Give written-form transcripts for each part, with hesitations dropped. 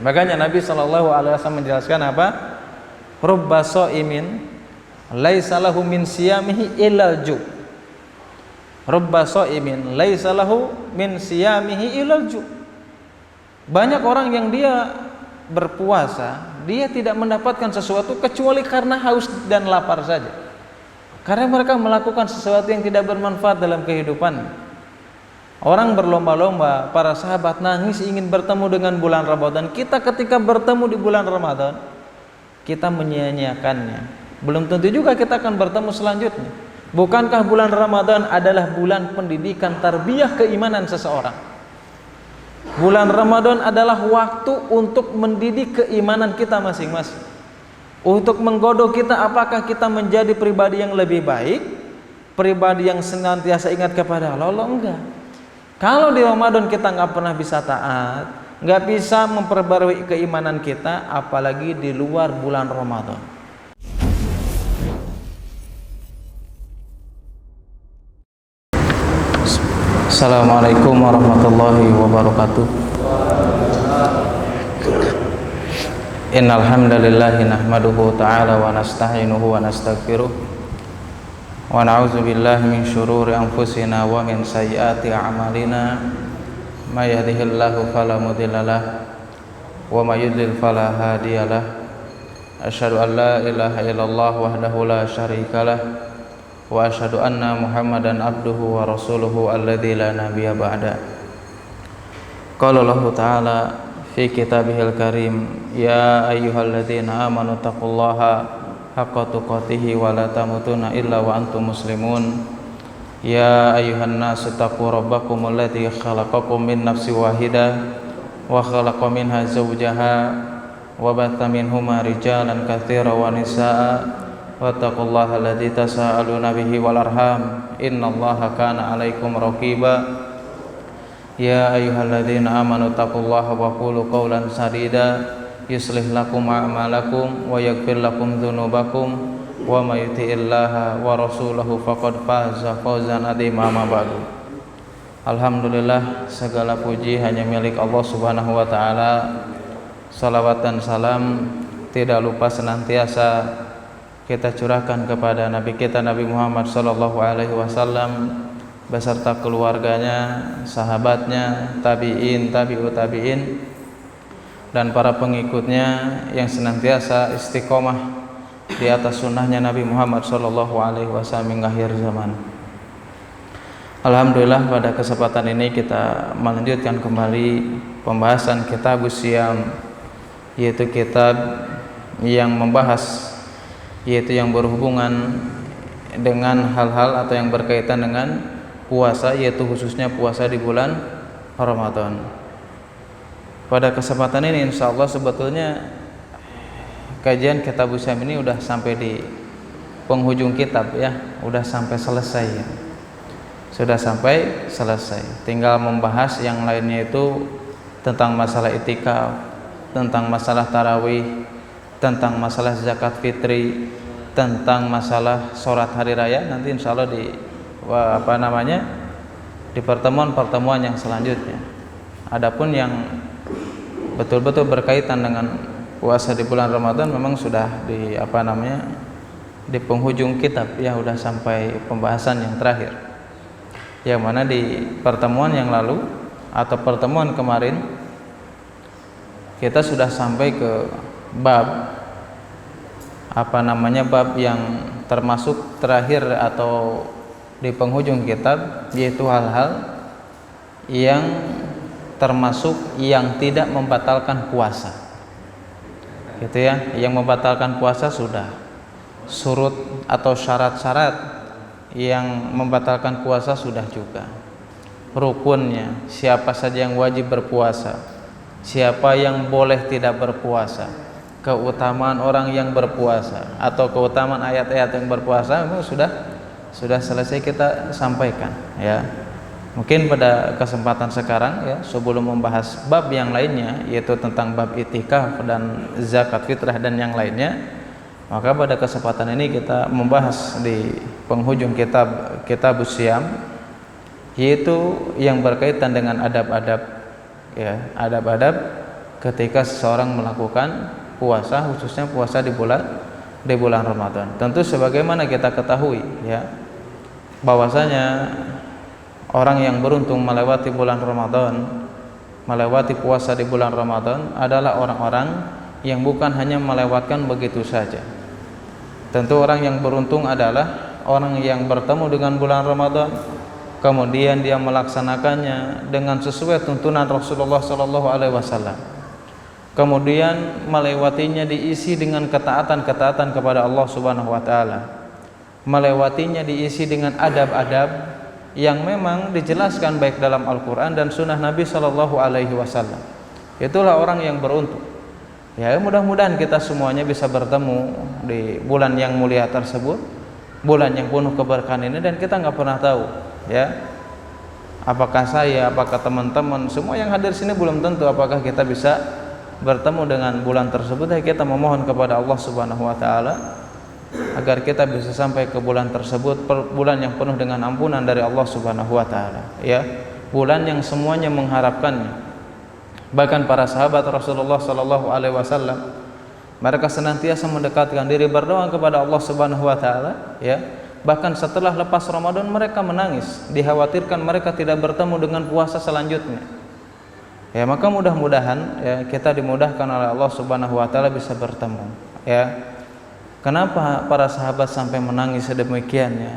Makanya Nabi SAW menjelaskan apa? Rubba shaimin laisa lahu min siyamihi illal ju'. Rubba shaimin laisa lahu min siyamihi illal ju'. Banyak orang yang dia berpuasa, dia tidak mendapatkan sesuatu kecuali karena haus dan lapar saja. Karena mereka melakukan sesuatu yang tidak bermanfaat dalam kehidupan. Orang berlomba-lomba, para sahabat nangis ingin bertemu dengan bulan Ramadan. Kita ketika bertemu di bulan Ramadan, kita menyia-nyiakannya. Belum tentu juga kita akan bertemu selanjutnya. Bukankah bulan Ramadan adalah bulan pendidikan tarbiyah keimanan seseorang? Bulan Ramadan adalah waktu untuk mendidik keimanan kita masing-masing, untuk menggodok kita apakah kita menjadi pribadi yang lebih baik, pribadi yang senantiasa ingat kepada Allah, enggak. Kalau di Ramadan kita nggak pernah bisa taat, nggak bisa memperbarui keimanan kita, apalagi di luar bulan Ramadan. Assalamualaikum warahmatullahi wabarakatuh. Innal hamdalillah nahmaduhu ta'ala wa nasta'inuhu wa nastaghfiruh. Wa na'udzu billahi min syururi anfusina wa min sayyiati a'malina. May yahdihillahu fala mudhillalah wa may yudlil fala hadiyalah. Asyhadu an la ilaha illallah wahdahu la syarikalah wa asyhadu anna Muhammadan abduhu wa rasuluhu alladzi la nabiyya ba'da. Qala Allah ta'ala fi kitabihil karim, ya ayyuhalladzina amanu taqullaha haqqa tuqatih wa la tamutunna illa wa antum muslimun. Ya ayyuhan nasu taqu rabbakum alladzi khalaqakum min nafsin wahidah wa khalaqa minha zawjaha wa batha minhuma rijalan katsiran wa nisaa'a wattaqullaha alladzi tasaaluna bihi wal arham innallaha kana 'alaikum raqiba. Ya ayyuhalladzina amanu taqullaha wa qulu qawlan sadida yuslih lakum a'malakum wa yaghfir lakum dzunubakum wa may yuti'illaha wa rasulahu faqad faza fawzan 'azima. Ma ba'du. Alhamdulillah, segala puji hanya milik Allah Subhanahu wa taala. Salawat dan salam tidak lupa senantiasa kita curahkan kepada Nabi kita Nabi Muhammad sallallahu alaihi wasallam beserta keluarganya, sahabatnya, tabi'in, tabi'ut tabi'in, dan para pengikutnya yang senantiasa istiqomah di atas sunnahnya Nabi Muhammad sallallahu alaihi wasallam hingga akhir zaman. Alhamdulillah, pada kesempatan ini kita melanjutkan kembali pembahasan Kitabus Shiyam, yaitu kitab yang membahas, yaitu yang berhubungan dengan hal-hal atau yang berkaitan dengan puasa, yaitu khususnya puasa di bulan Ramadan. Pada kesempatan ini insyaallah sebetulnya kajian Kitabus Shiyam ini udah sampai di penghujung kitab ya, udah sampai selesai ya. Sudah sampai selesai. Tinggal membahas yang lainnya, itu tentang masalah itikaf, tentang masalah tarawih, tentang masalah zakat fitri, tentang masalah sholat hari raya. Nanti insyaallah di di pertemuan-pertemuan yang selanjutnya. Adapun yang betul-betul berkaitan dengan puasa di bulan Ramadan memang sudah di di penghujung kitab ya, udah sampai pembahasan yang terakhir, yang mana di pertemuan yang lalu atau pertemuan kemarin kita sudah sampai ke bab bab yang termasuk terakhir atau di penghujung kitab, yaitu hal-hal yang termasuk yang tidak membatalkan puasa, gitu ya. Yang membatalkan puasa sudah, surut atau syarat-syarat yang membatalkan puasa sudah juga, rukunnya, siapa saja yang wajib berpuasa, siapa yang boleh tidak berpuasa, keutamaan orang yang berpuasa atau keutamaan ayat-ayat yang berpuasa, itu sudah selesai kita sampaikan ya. Mungkin pada kesempatan sekarang ya, sebelum membahas bab yang lainnya, yaitu tentang bab itikaf dan zakat fitrah dan yang lainnya, maka pada kesempatan ini kita membahas di penghujung Kitabus Shiyam, yaitu yang berkaitan dengan adab-adab ya, adab-adab ketika seseorang melakukan puasa, khususnya puasa di bulan Ramadan. Tentu sebagaimana kita ketahui ya, bahwasanya orang yang beruntung melewati bulan Ramadan, melewati puasa di bulan Ramadan adalah orang-orang yang bukan hanya melewatkan begitu saja. Tentu orang yang beruntung adalah orang yang bertemu dengan bulan Ramadan, kemudian dia melaksanakannya dengan sesuai tuntunan Rasulullah SAW, kemudian melewatinya diisi dengan ketaatan-ketaatan kepada Allah Subhanahu wa taala, melewatinya diisi dengan adab-adab yang memang dijelaskan baik dalam Al-Quran dan Sunnah Nabi SAW. Itulah orang yang beruntung. Ya, mudah-mudahan kita semuanya bisa bertemu di bulan yang mulia tersebut, bulan yang penuh keberkahan ini, dan kita nggak pernah tahu ya, apakah saya, apakah teman-teman semua yang hadir sini belum tentu apakah kita bisa bertemu dengan bulan tersebut. Ya, kita memohon kepada Allah Subhanahu wa taala agar kita bisa sampai ke bulan tersebut, bulan yang penuh dengan ampunan dari Allah Subhanahu wa taala ya, bulan yang semuanya mengharapkannya. Bahkan para sahabat Rasulullah sallallahu alaihi wasallam, mereka senantiasa mendekatkan diri berdoa kepada Allah Subhanahu wa taala ya. Bahkan setelah lepas Ramadan mereka menangis, dikhawatirkan mereka tidak bertemu dengan puasa selanjutnya. Ya, maka mudah-mudahan ya kita dimudahkan oleh Allah Subhanahu wa taala bisa bertemu ya. Kenapa para sahabat sampai menangis sedemikiannya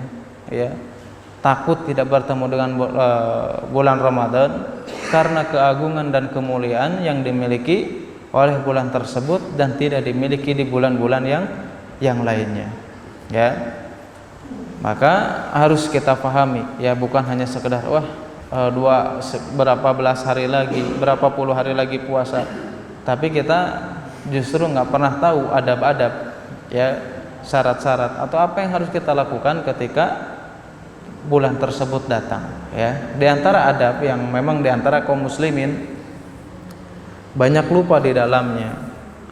ya? Takut tidak bertemu dengan bulan Ramadan karena keagungan dan kemuliaan yang dimiliki oleh bulan tersebut dan tidak dimiliki di bulan-bulan yang lainnya ya. Maka harus kita pahami ya, bukan hanya sekedar berapa belas hari lagi, berapa puluh hari lagi puasa, tapi kita justru nggak pernah tahu adab-adab ya, syarat-syarat atau apa yang harus kita lakukan ketika bulan tersebut datang ya. Di antara adab yang memang di antara kaum muslimin banyak lupa di dalamnya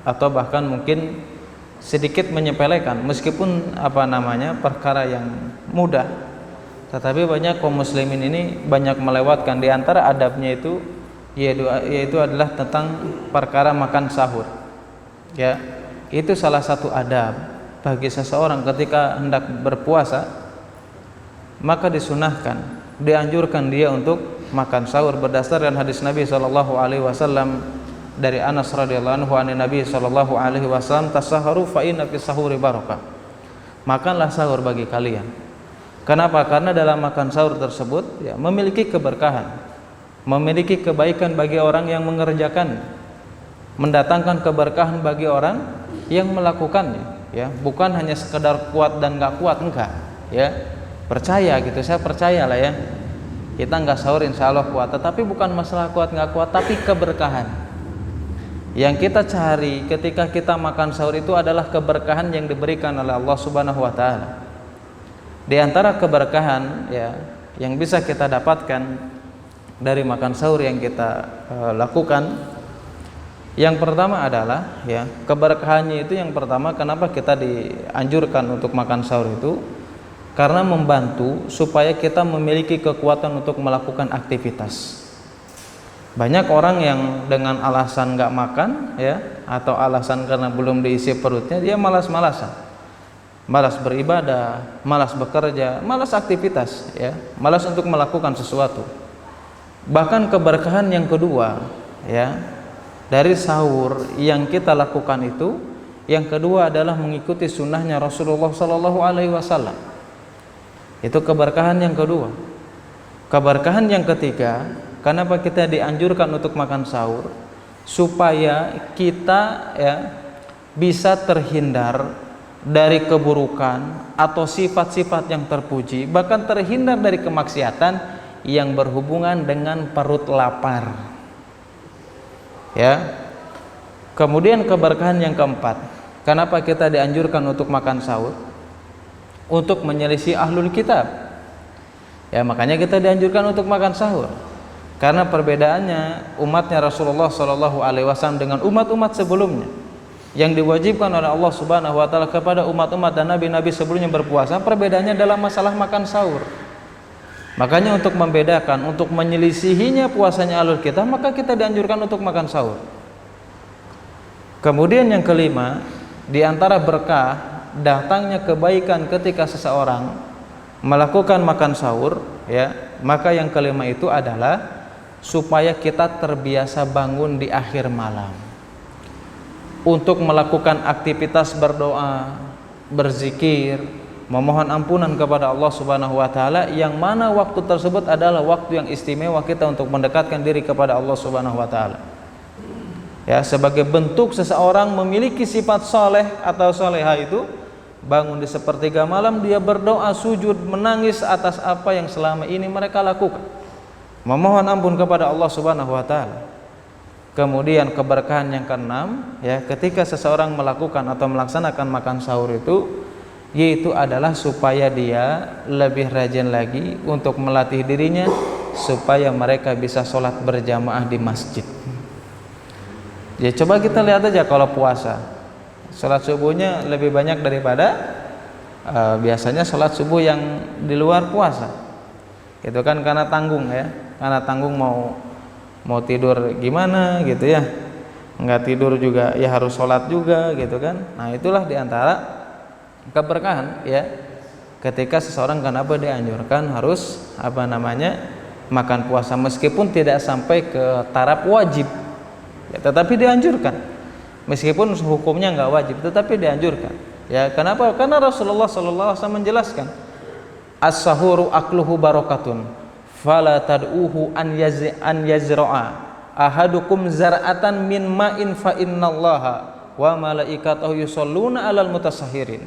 atau bahkan mungkin sedikit menyepelekan, meskipun perkara yang mudah, tetapi banyak kaum muslimin ini banyak melewatkan. Di antara adabnya itu yaitu adalah tentang perkara makan sahur ya. Itu salah satu adab bagi seseorang ketika hendak berpuasa, maka disunahkan, dianjurkan dia untuk makan sahur berdasarkan hadis Nabi SAW dari Anas radhiyallahu anhu an Nabi SAW, tasaharu fa inna fi sahuri barakah. Makanlah sahur bagi kalian. Kenapa? Karena dalam makan sahur tersebut ya, memiliki keberkahan, memiliki kebaikan bagi orang yang mengerjakan, mendatangkan keberkahan bagi orang yang melakukannya ya. Bukan hanya sekedar kuat dan nggak kuat, enggak ya, percaya gitu, saya percaya lah ya, kita nggak sahur insya Allah kuat, tetapi bukan masalah kuat nggak kuat, tapi keberkahan yang kita cari ketika kita makan sahur itu adalah keberkahan yang diberikan oleh Allah Subhanahu wa taala. Di antara keberkahan ya yang bisa kita dapatkan dari makan sahur yang kita lakukan, yang pertama adalah ya, keberkahannya itu yang pertama, kenapa kita dianjurkan untuk makan sahur itu? Karena membantu supaya kita memiliki kekuatan untuk melakukan aktivitas. Banyak orang yang dengan alasan nggak makan ya, atau alasan karena belum diisi perutnya, dia malas-malasan, malas beribadah, malas bekerja, malas aktivitas ya, malas untuk melakukan sesuatu. Bahkan keberkahan yang kedua ya dari sahur yang kita lakukan itu, yang kedua adalah mengikuti sunnahnya Rasulullah SAW. Itu keberkahan yang kedua. Keberkahan yang ketiga, kenapa kita dianjurkan untuk makan sahur? Supaya kita ya bisa terhindar dari keburukan atau sifat-sifat yang terpuji, bahkan terhindar dari kemaksiatan yang berhubungan dengan perut lapar ya. Kemudian keberkahan yang keempat, kenapa kita dianjurkan untuk makan sahur? Untuk menyelisih ahlul kitab ya, makanya kita dianjurkan untuk makan sahur. Karena perbedaannya umatnya Rasulullah SAW dengan umat-umat sebelumnya, yang diwajibkan oleh Allah Subhanahu wa taala kepada umat-umat dan nabi-nabi sebelumnya berpuasa, perbedaannya dalam masalah makan sahur. Makanya untuk membedakan, untuk menyelisihinya puasanya ahlul kitab, maka kita dianjurkan untuk makan sahur. Kemudian yang kelima, di antara berkah datangnya kebaikan ketika seseorang melakukan makan sahur, ya, maka yang kelima itu adalah supaya kita terbiasa bangun di akhir malam untuk melakukan aktivitas berdoa, berzikir, memohon ampunan kepada Allah Subhanahu wa taala, yang mana waktu tersebut adalah waktu yang istimewa kita untuk mendekatkan diri kepada Allah Subhanahu wa taala. Ya, sebagai bentuk seseorang memiliki sifat soleh atau soleha itu, bangun di sepertiga malam dia berdoa, sujud, menangis atas apa yang selama ini mereka lakukan, memohon ampun kepada Allah Subhanahu wa taala. Kemudian keberkahan yang keenam, ya, ketika seseorang melakukan atau melaksanakan makan sahur itu, yaitu adalah supaya dia lebih rajin lagi untuk melatih dirinya supaya mereka bisa sholat berjamaah di masjid. Ya, coba kita lihat aja kalau puasa, sholat subuhnya lebih banyak daripada biasanya sholat subuh yang di luar puasa. Gitu kan, karena tanggung, ya, karena tanggung mau tidur gimana gitu ya, nggak tidur juga ya harus sholat juga gitu kan. Nah, itulah diantara keberkahan, ya, ketika seseorang kenapa dianjurkan harus makan puasa, meskipun tidak sampai ke taraf wajib, ya, tetapi dianjurkan, meskipun hukumnya nggak wajib, tetapi dianjurkan, ya. Kenapa? Karena Rasulullah SAW menjelaskan, as-sahuru akluhu barokatun, fala tad'uhu an yazra'a ahadukum zar'atan min ma'in fa innallaha wa malaikatahu yusholluna 'alal mutasahhirin.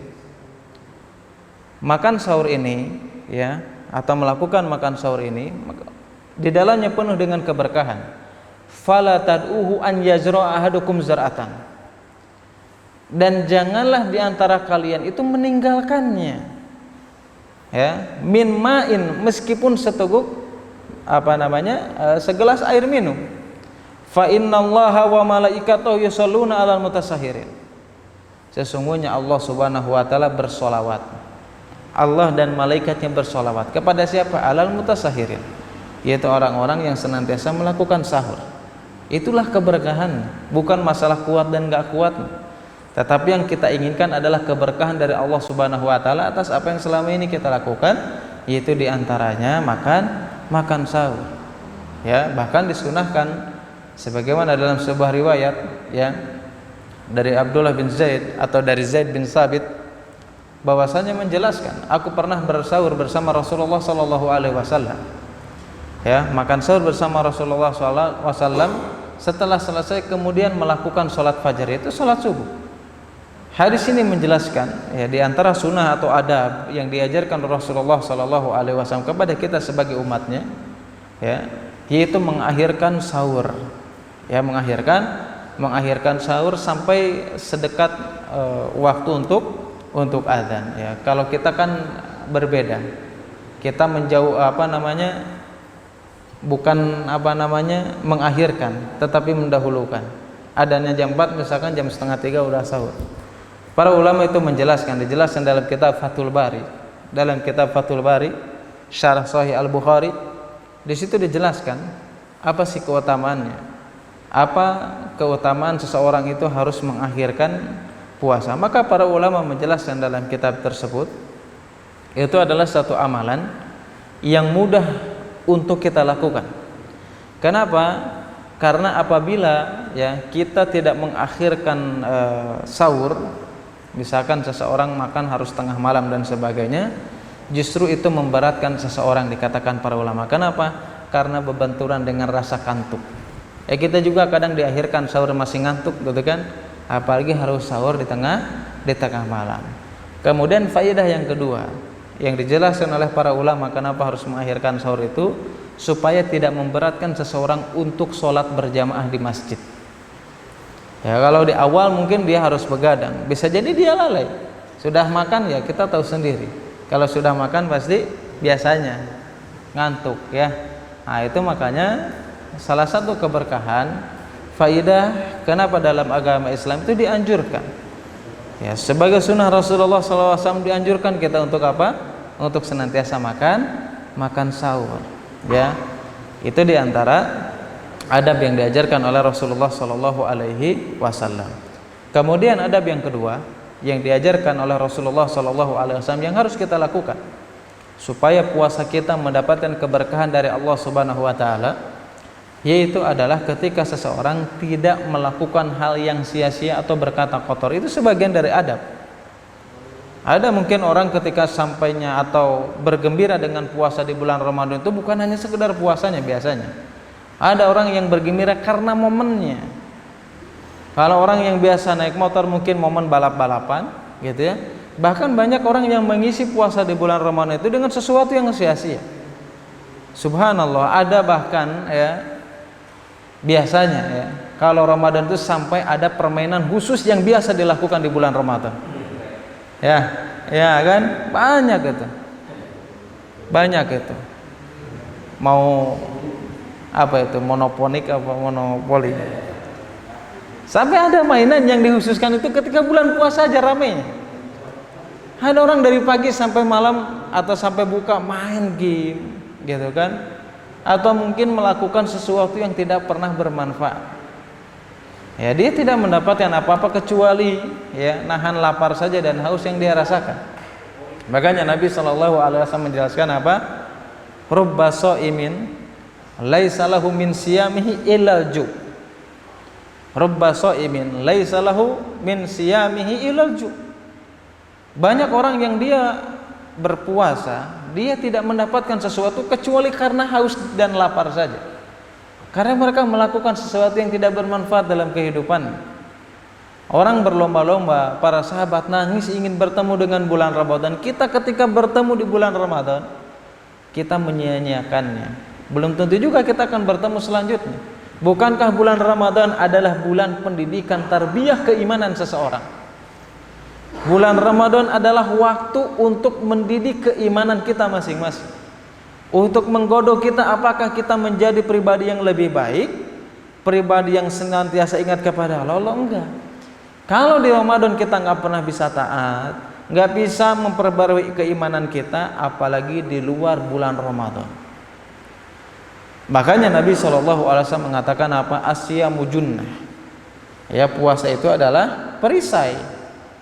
Makan sahur ini, ya, atau melakukan makan sahur ini di dalamnya penuh dengan keberkahan. Fala tad'uhu an yazra'a ahadukum zar'atan, dan janganlah di antara kalian itu meninggalkannya, ya, min ma'in, meskipun seteguk segelas air minum. Fa innallaha wa malaikatahu yusholluna 'alal mutasahhirin. Sesungguhnya Allah Subhanahu wa taala bersolawat, Allah dan malaikatnya bersolawat kepada siapa? 'Alal mutasahhirin, yaitu orang-orang yang senantiasa melakukan sahur. Itulah keberkahan, bukan masalah kuat dan gak kuat, tetapi yang kita inginkan adalah keberkahan dari Allah Subhanahu wa taala atas apa yang selama ini kita lakukan, yaitu diantaranya makan sahur, ya. Bahkan disunahkan sebagaimana dalam sebuah riwayat, ya, dari Abdullah bin Zaid atau dari Zaid bin Sabit, bahwasanya menjelaskan, aku pernah bersahur bersama Rasulullah sallallahu alaihi wasallam, ya, makan sahur bersama Rasulullah sallallahu alaihi wasallam. Setelah selesai kemudian melakukan sholat fajar, yaitu sholat subuh. Hadis ini menjelaskan, ya, di antara sunnah atau adab yang diajarkan Rasulullah sallallahu alaihi wasallam kepada kita sebagai umatnya, ya, yaitu mengakhirkan sahur, ya, mengakhirkan sahur sampai sedekat waktu untuk adzan, ya. Kalau kita kan berbeda, kita menjauh bukan mengakhirkan, tetapi mendahulukan. Adanya jam 4, misalkan jam setengah 3 udah sahur. Para ulama itu dijelaskan dalam kitab Fathul Bari, Syarah Sahih Al-Bukhari. Di situ dijelaskan apa sih keutamaannya, apa keutamaan seseorang itu harus mengakhirkan puasa. Maka para ulama menjelaskan dalam kitab tersebut, itu adalah satu amalan yang mudah untuk kita lakukan. Kenapa? Karena apabila, ya, kita tidak mengakhirkan sahur, misalkan seseorang makan harus tengah malam dan sebagainya, justru itu memberatkan seseorang, dikatakan para ulama. Kenapa? Karena berbenturan dengan rasa kantuk. Ya, kita juga kadang diakhirkan sahur masih ngantuk, gitu kan? Apalagi harus sahur di tengah malam. Kemudian faedah yang kedua yang dijelaskan oleh para ulama kenapa harus mengakhirkan sahur itu, supaya tidak memberatkan seseorang untuk sholat berjamaah di masjid. Ya, kalau di awal mungkin dia harus begadang, bisa jadi dia lalai. Sudah makan, ya, kita tahu sendiri. Kalau sudah makan pasti biasanya ngantuk, ya. Nah, itu makanya salah satu keberkahan, faidah kenapa dalam agama Islam itu dianjurkan. Ya, sebagai sunnah Rasulullah SAW dianjurkan kita untuk apa? Untuk senantiasa makan sahur. Ya, itu diantara adab yang diajarkan oleh Rasulullah SAW. Kemudian adab yang kedua yang diajarkan oleh Rasulullah SAW yang harus kita lakukan supaya puasa kita mendapatkan keberkahan dari Allah Subhanahu wa taala, yaitu adalah ketika seseorang tidak melakukan hal yang sia-sia atau berkata kotor. Itu sebagian dari adab. Ada mungkin orang ketika sampainya atau bergembira dengan puasa di bulan Ramadan itu bukan hanya sekedar puasanya biasanya. Ada orang yang bergembira karena momennya. Kalau orang yang biasa naik motor mungkin momen balap-balapan gitu ya. Bahkan banyak orang yang mengisi puasa di bulan Ramadan itu dengan sesuatu yang sia-sia. Subhanallah, ada bahkan ya biasanya ya kalau Ramadan itu sampai ada permainan khusus yang biasa dilakukan di bulan Ramadan. Ya kan? Banyak itu. Mau apa itu? Monoponik apa monopoli? Sampai ada mainan yang dikhususkan itu ketika bulan puasa aja ramenya. Ada orang dari pagi sampai malam atau sampai buka main game, gitu kan? Atau mungkin melakukan sesuatu yang tidak pernah bermanfaat. Ya, dia tidak mendapatkan apa-apa kecuali ya nahan lapar saja dan haus yang dia rasakan. Makanya Nabi SAW menjelaskan apa? Rubba sha'imin laisa lahu min siyamihi illal ju'. Rubba sha'imin laisa lahu min siyamihi illal ju'. Banyak orang yang dia berpuasa, dia tidak mendapatkan sesuatu kecuali karena haus dan lapar saja. Karena mereka melakukan sesuatu yang tidak bermanfaat dalam kehidupan. Orang berlomba-lomba, para sahabat nangis ingin bertemu dengan bulan Ramadan. Kita ketika bertemu di bulan Ramadan, kita menyia-nyiakannya. Belum tentu juga kita akan bertemu selanjutnya. Bukankah bulan Ramadan adalah bulan pendidikan tarbiyah keimanan seseorang? Bulan Ramadan adalah waktu untuk mendidik keimanan kita masing-masing. Untuk menggodok kita apakah kita menjadi pribadi yang lebih baik, pribadi yang senantiasa ingat kepada Allah, enggak. Kalau di Ramadan kita nggak pernah bisa taat, nggak bisa memperbarui keimanan kita, apalagi di luar bulan Ramadan. Makanya Nabi SAW mengatakan apa? Asyamu junnah. Ya, puasa itu adalah perisai.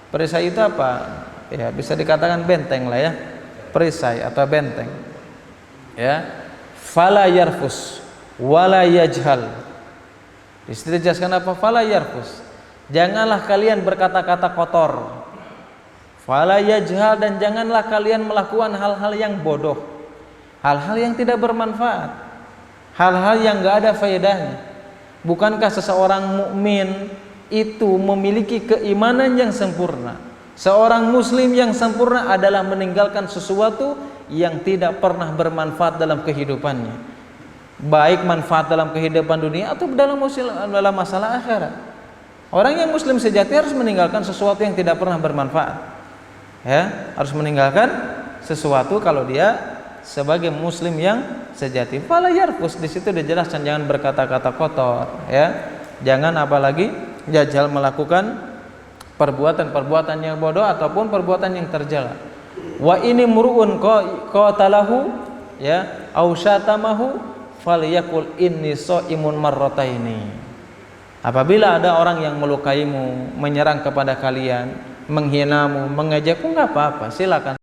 Perisai itu apa? Ya, bisa dikatakan benteng lah ya. Perisai atau benteng. Ya, fala yarfus wala yajhal. Dijelaskan apa? Fala yarfus. Janganlah kalian berkata-kata kotor. Fala yajhal, dan janganlah kalian melakukan hal-hal yang bodoh, hal-hal yang tidak bermanfaat, hal-hal yang enggak ada faedahnya. Bukankah seseorang mukmin itu memiliki keimanan yang sempurna? Seorang muslim yang sempurna adalah meninggalkan sesuatu yang tidak pernah bermanfaat dalam kehidupannya, baik manfaat dalam kehidupan dunia atau dalam masalah akhirat. Orang yang muslim sejati harus meninggalkan sesuatu yang tidak pernah bermanfaat. Ya, harus meninggalkan sesuatu kalau dia sebagai muslim yang sejati. Fala yarfus, di situ dijelaskan jangan berkata-kata kotor, ya. Jangan apalagi jajal melakukan perbuatan-perbuatan yang bodoh ataupun perbuatan yang tercela. Wa ini mur'un qatalahu ya au syatamahu falyakul inni shaimun marrataini. Apabila ada orang yang melukaimu, menyerang kepada kalian, menghinamu, mengejakmu, enggak apa-apa, silakan